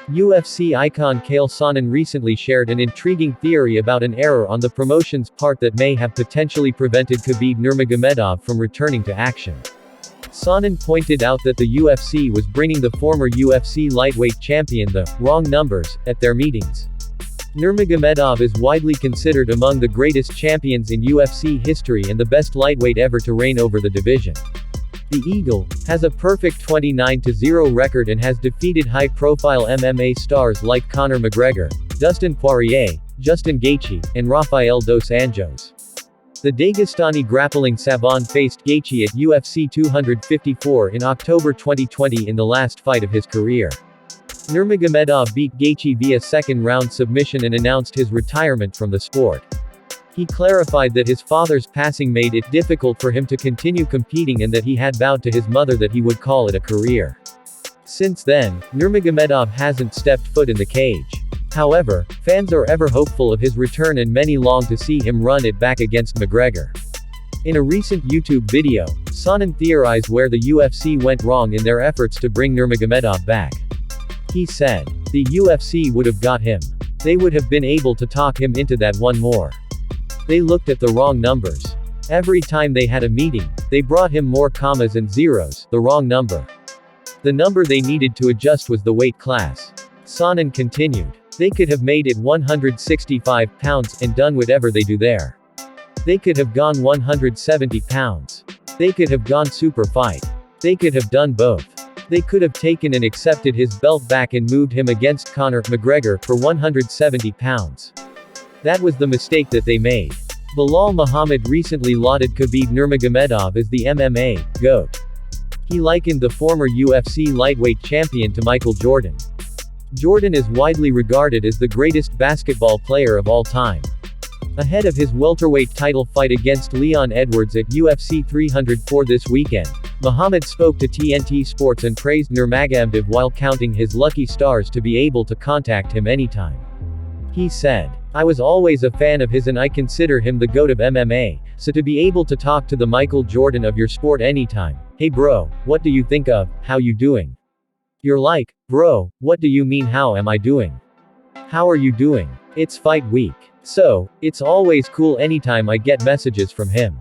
UFC icon Chael Sonnen recently shared an intriguing theory about an error on the promotion's part that may have potentially prevented Khabib Nurmagomedov from returning to action. Sonnen pointed out that the UFC was bringing the former UFC lightweight champion the wrong numbers at their meetings. Nurmagomedov is widely considered among the greatest champions in UFC history and the best lightweight ever to reign over the division. The Eagle has a perfect 29-0 record and has defeated high-profile MMA stars like Conor McGregor, Dustin Poirier, Justin Gaethje, and Rafael dos Anjos. The Dagestani grappling savant faced Gaethje at UFC 254 in October 2020 in the last fight of his career. Nurmagomedov beat Gaethje via second-round submission and announced his retirement from the sport. He clarified that his father's passing made it difficult for him to continue competing and that he had vowed to his mother that he would call it a career. Since then, Nurmagomedov hasn't stepped foot in the cage. However, fans are ever hopeful of his return and many long to see him run it back against McGregor. In a recent YouTube video, Sonnen theorized where the UFC went wrong in their efforts to bring Nurmagomedov back. He said, "The UFC would have got him. They would have been able to talk him into that one more. They looked at the wrong numbers. Every time they had a meeting, they brought him more commas and zeros, the wrong number. The number they needed to adjust was the weight class." Sonnen continued, "They could have made it 165 pounds, and done whatever they do there. They could have gone 170 pounds. They could have gone super fight. They could have done both. They could have taken and accepted his belt back and moved him against Conor McGregor for 170 pounds. That was the mistake that they made." Bilal Muhammad recently lauded Khabib Nurmagomedov as the MMA GOAT. He likened the former UFC lightweight champion to Michael Jordan. Jordan is widely regarded as the greatest basketball player of all time. Ahead of his welterweight title fight against Leon Edwards at UFC 304 this weekend, Muhammad spoke to TNT Sports and praised Nurmagomedov while counting his lucky stars to be able to contact him anytime. He said, "I was always a fan of his and I consider him the GOAT of MMA, so to be able to talk to the Michael Jordan of your sport anytime. Hey bro, what do you think of, how you doing? You're like, bro, what do you mean how am I doing? How are you doing? It's fight week. So, it's always cool anytime I get messages from him."